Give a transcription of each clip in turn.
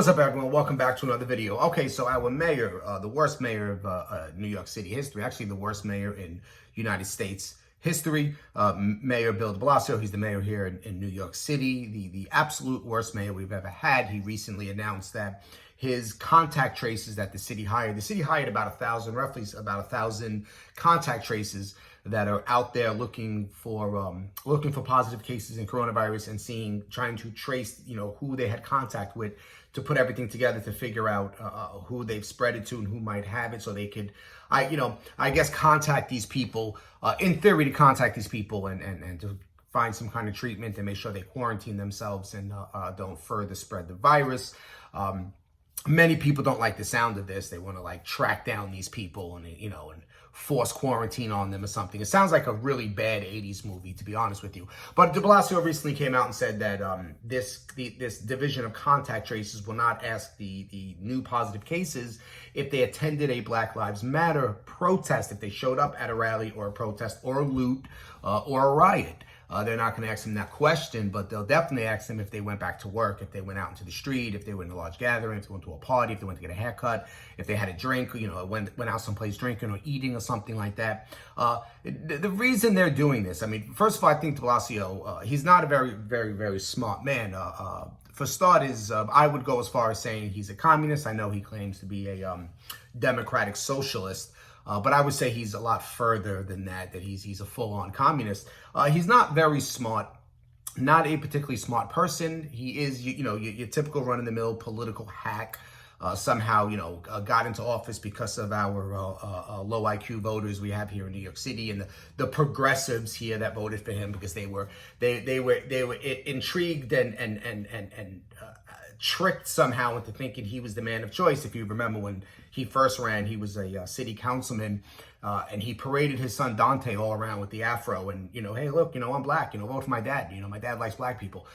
What's up, everyone? Welcome back to another video. Okay, so our mayor, the worst mayor of New York City history, actually the worst mayor in United States history, Mayor Bill De Blasio. He's the mayor here in New York City, the absolute worst mayor we've ever had. He recently announced that his contact traces that the city hired about roughly about 1,000 contact traces that are out there looking for positive cases in coronavirus and trying to trace, who they had contact with, to put everything together to figure out who they've spread it to and who might have it, so they could, I guess, contact these people, in theory, to contact these people and to find some kind of treatment and make sure they quarantine themselves and don't further spread the virus. Many people don't like the sound of this. They want to track down these people and force quarantine on them or something. It sounds like a really bad 80s movie, to be honest with you. But De Blasio recently came out and said that this division of contact traces will not ask the new positive cases if they attended a Black Lives Matter protest, if they showed up at a rally or a protest or a loot or a riot. They're not going to ask them that question, but they'll definitely ask them if they went back to work, if they went out into the street, if they were in a large gathering, if they went to a party, if they went to get a haircut, if they had a drink, went out someplace drinking or eating or something like that. The reason they're doing this, first of all, I think De Blasio, he's not a very, very, very smart man. For starters, I would go as far as saying he's a communist. I know he claims to be a democratic socialist. But I would say he's a lot further than that he's a full-on communist. He's not very smart, not a particularly smart person. He is, your typical run-of-the-mill political hack. Somehow, got into office because of our low IQ voters we have here in New York City, and the progressives here that voted for him because they were intrigued and tricked somehow into thinking he was the man of choice. If you remember, when he first ran, he was a city councilman, and he paraded his son Dante all around with the afro and, hey, look, I'm black, vote for my dad. My dad likes black people.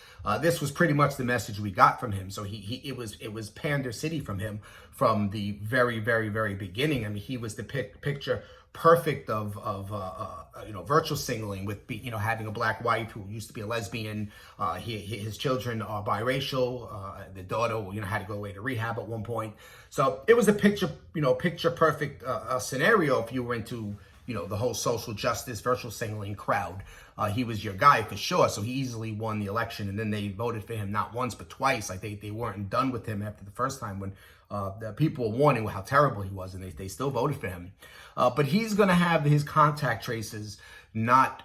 This was pretty much the message we got from him. So it was Pander City from him from the very, very, very beginning. He was the picture perfect of virtual singling, with having a black wife who used to be a lesbian. His children are biracial. The daughter had to go away to rehab at one point. So it was a picture perfect scenario if you were into the whole social justice virtual singling crowd. He was your guy for sure. So he easily won the election, and then they voted for him not once but twice. They weren't done with him after the first time, when the people were warning how terrible he was, and they still voted for him. But he's going to have his contact traces not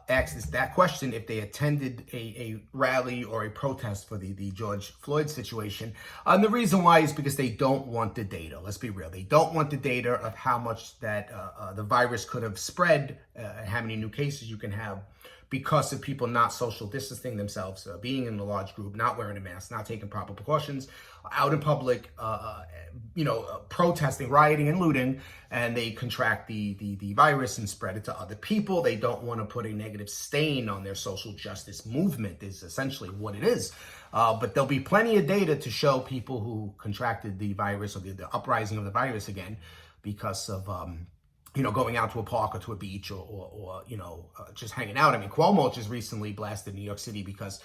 ask that question if they attended a rally or a protest for the George Floyd situation. And the reason why is because they don't want the data. Let's be real. They don't want the data of how much that the virus could have spread, how many new cases you can have, because of people not social distancing themselves, being in a large group, not wearing a mask, not taking proper precautions, out in public, protesting, rioting, and looting, and they contract the virus and spread it to other people. They don't want to put a negative stain on their social justice movement, is essentially what it is. But there'll be plenty of data to show people who contracted the virus, or the uprising of the virus again, because of going out to a park or to a beach or just hanging out. Cuomo just recently blasted New York City because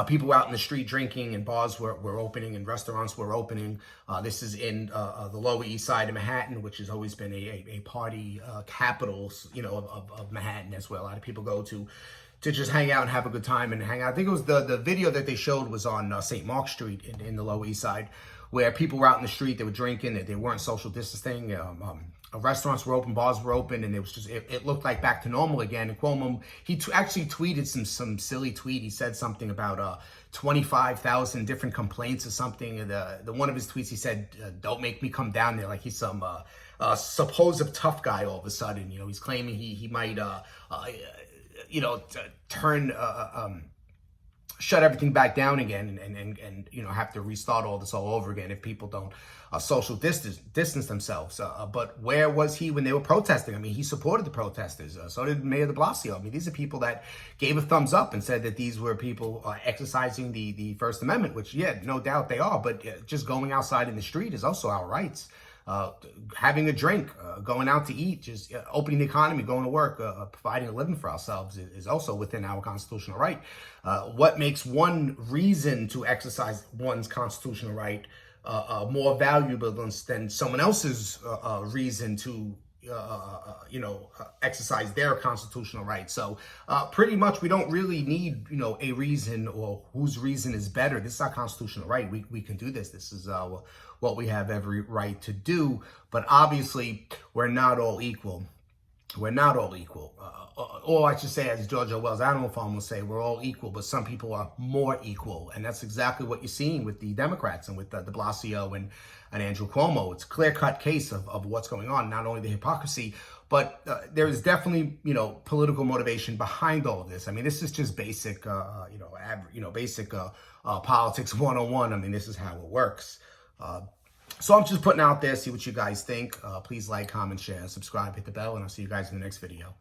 people were out in the street drinking, and bars were opening and restaurants were opening. This is in the Lower East Side of Manhattan, which has always been a party capital, of Manhattan. That's where a lot of people go to just hang out and have a good time and hang out. I think it was the video that they showed was on St. Mark Street in the Lower East Side, where people were out in the street, they were drinking, they weren't social distancing. Restaurants were open, bars were open, and it looked like back to normal again. And Cuomo, he actually tweeted some silly tweet. He said something about 25,000 different complaints or something. The one of his tweets, he said, "Don't make me come down there," like he's some supposed tough guy all of a sudden. He's claiming he might shut everything back down again and have to restart all this all over again if people don't social distance themselves. But where was he when they were protesting? He supported the protesters. So did Mayor De Blasio. These are people that gave a thumbs up and said that these were people exercising the First Amendment, which, yeah, no doubt they are. But just going outside in the street is also our rights. having a drink, going out to eat, just opening the economy, going to work, providing a living for ourselves is also within our constitutional right. What makes one reason to exercise one's constitutional right more valuable than someone else's reason to exercise their constitutional right. So pretty much we don't really need, a reason or whose reason is better. This is our constitutional right. We can do this. This is what we have every right to do. But obviously, we're not all equal. We're not all equal. Or I should say, as George Orwell's Animal Farm will say, we're all equal, but some people are more equal. And that's exactly what you're seeing with the Democrats and with De Blasio and Andrew Cuomo. It's a clear-cut case of what's going on, not only the hypocrisy, but there is definitely, political motivation behind all of this. I mean, this is just basic, basic politics 101. I mean, this is how it works. So I'm just putting out there, see what you guys think. Please like, comment, share, subscribe, hit the bell, and I'll see you guys in the next video.